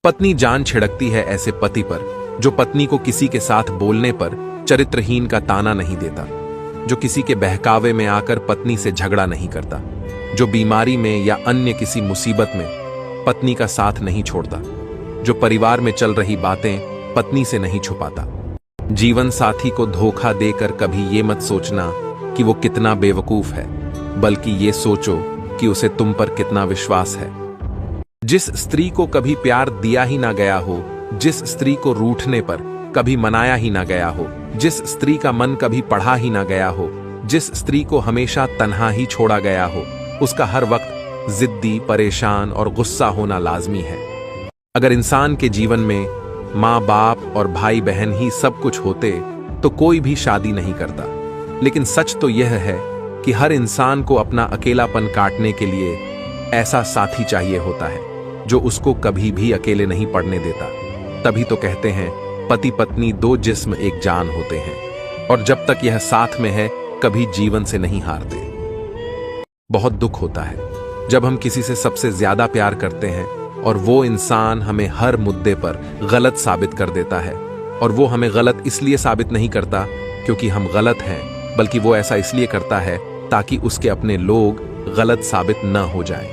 पत्नी जान छिड़कती है ऐसे पति पर जो पत्नी को किसी के साथ बोलने पर चरित्रहीन का ताना नहीं देता, जो किसी के बहकावे में आकर पत्नी से झगड़ा नहीं करता, जो बीमारी में या अन्य किसी मुसीबत में पत्नी का साथ नहीं छोड़ता, जो परिवार में चल रही बातें पत्नी से नहीं छुपाता। जीवन साथी को धोखा देकर कभी ये मत सोचना कि वो कितना बेवकूफ है, बल्कि ये सोचो कि उसे तुम पर कितना विश्वास है। जिस स्त्री को कभी प्यार दिया ही ना गया हो, जिस स्त्री को रूठने पर कभी मनाया ही ना गया हो, जिस स्त्री का मन कभी पढ़ा ही ना गया हो, जिस स्त्री को हमेशा तन्हा ही छोड़ा गया हो, उसका हर वक्त जिद्दी, परेशान और गुस्सा होना लाजमी है। अगर इंसान के जीवन में माँ बाप और भाई बहन ही सब कुछ होते तो कोई भी शादी नहीं करता। लेकिन सच तो यह है कि हर इंसान को अपना अकेलापन काटने के लिए ऐसा साथी चाहिए होता है जो उसको कभी भी अकेले नहीं पड़ने देता। तभी तो कहते हैं पति पत्नी दो जिस्म एक जान होते हैं, और जब तक यह साथ में है कभी जीवन से नहीं हारते। बहुत दुख होता है जब हम किसी से सबसे ज्यादा प्यार करते हैं और वो इंसान हमें हर मुद्दे पर गलत साबित कर देता है। और वो हमें गलत इसलिए साबित नहीं करता क्योंकि हम गलत हैं, बल्कि वो ऐसा इसलिए करता है ताकि उसके अपने लोग गलत साबित न हो जाएं।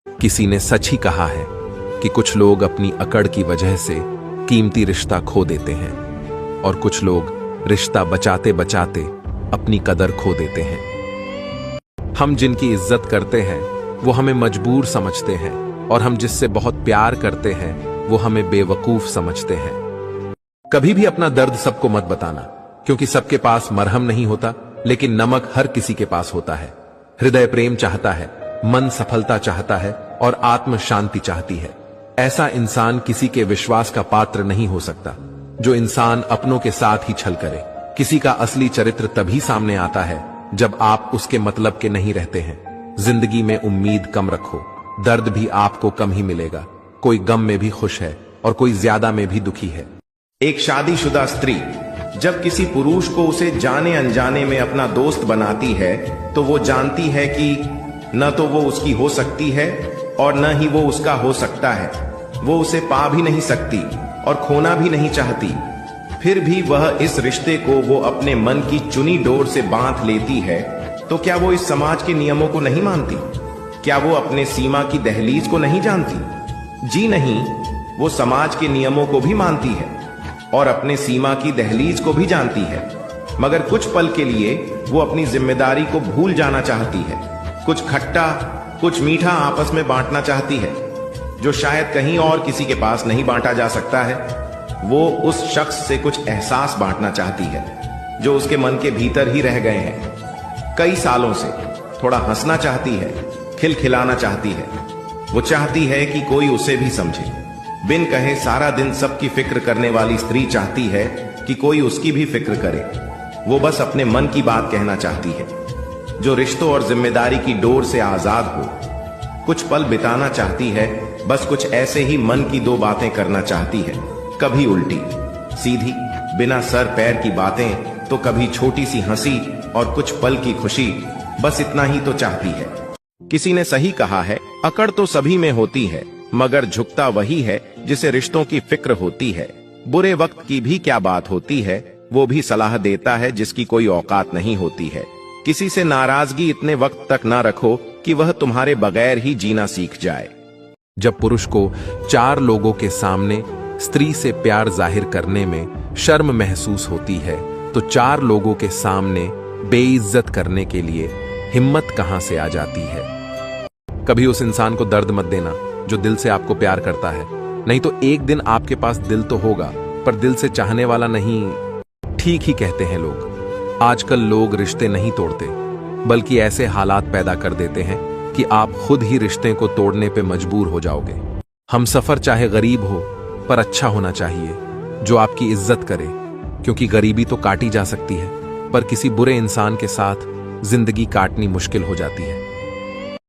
किसी ने सच ही कहा है कि कुछ लोग अपनी अकड़ की वजह से कीमती रिश्ता खो देते हैं और कुछ लोग रिश्ता बचाते बचाते अपनी कदर खो देते हैं। हम जिनकी इज्जत करते हैं वो हमें मजबूर समझते हैं, और हम जिससे बहुत प्यार करते हैं वो हमें बेवकूफ समझते हैं। कभी भी अपना दर्द सबको मत बताना, क्योंकि सबके पास मरहम नहीं होता, लेकिन नमक हर किसी के पास होता है। हृदय प्रेम चाहता है, मन सफलता चाहता है और आत्म शांति चाहती है। ऐसा इंसान किसी के विश्वास का पात्र नहीं हो सकता जो इंसान अपनों के साथ ही छल करे। किसी का असली चरित्र तभी सामने आता है जब आप उसके मतलब के नहीं रहते हैं। जिंदगी में उम्मीद कम रखो, दर्द भी आपको कम ही मिलेगा। कोई गम में भी खुश है और कोई ज्यादा में भी दुखी है। एक शादीशुदा स्त्री जब किसी पुरुष को उसे जाने अनजाने में अपना दोस्त बनाती है तो वो जानती है कि न तो वो उसकी हो सकती है और न ही वो उसका हो सकता है। वो उसे पा भी नहीं सकती और खोना भी नहीं चाहती। फिर भी वह इस रिश्ते को वो अपने मन की चुनी डोर से बांध लेती है। तो क्या वो इस समाज के नियमों को नहीं मानती? क्या वो अपने सीमा की दहलीज को नहीं जानती? जी नहीं, वो समाज के नियमों को भी मानती है और अपने सीमा की दहलीज को भी जानती है, मगर कुछ पल के लिए वो अपनी जिम्मेदारी को भूल जाना चाहती है। कुछ खट्टा कुछ मीठा आपस में बांटना चाहती है, जो शायद कहीं और किसी के पास नहीं बांटा जा सकता है। वो उस शख्स से कुछ एहसास बांटना चाहती है जो उसके मन के भीतर ही रह गए हैं कई सालों से। थोड़ा हंसना चाहती है, खिलखिलाना चाहती है। वो चाहती है कि कोई उसे भी समझे। बिन कहे सारा दिन सबकी फिक्र करने वाली स्त्री चाहती है कि कोई उसकी भी फिक्र करे। वो बस अपने मन की बात कहना चाहती है, जो रिश्तों और जिम्मेदारी की डोर से आजाद हो। कुछ पल बिताना चाहती है, बस कुछ ऐसे ही मन की दो बातें करना चाहती है। कभी उल्टी सीधी बिना सर पैर की बातें, तो कभी छोटी सी हंसी और कुछ पल की खुशी। बस इतना ही तो चाहती है। किसी ने सही कहा है, अकड़ तो सभी में होती है, मगर झुकता वही है जिसे रिश्तों की फिक्र होती है। बुरे वक्त की भी क्या बात होती है, वो भी सलाह देता है जिसकी कोई औकात नहीं होती है। किसी से नाराजगी इतने वक्त तक ना रखो कि वह तुम्हारे बगैर ही जीना सीख जाए। जब पुरुष को 4 लोगों के सामने स्त्री से प्यार जाहिर करने में शर्म महसूस होती है, तो 4 लोगों के सामने बेइज्जत करने के लिए हिम्मत कहां से आ जाती है। कभी उस इंसान को दर्द मत देना जो दिल से आपको प्यार करता है, नहीं तो एक दिन आपके पास दिल तो होगा पर दिल से चाहने वाला नहीं। ठीक ही कहते हैं लोग। आजकल लोग रिश्ते नहीं तोड़ते, बल्कि ऐसे हालात पैदा कर देते हैं कि आप खुद ही रिश्ते को तोड़ने पे मजबूर हो जाओगे। हमसफर चाहे गरीब हो पर अच्छा होना चाहिए, जो आपकी इज्जत करे, क्योंकि गरीबी तो काटी जा सकती है पर किसी बुरे इंसान के साथ जिंदगी काटनी मुश्किल हो जाती है।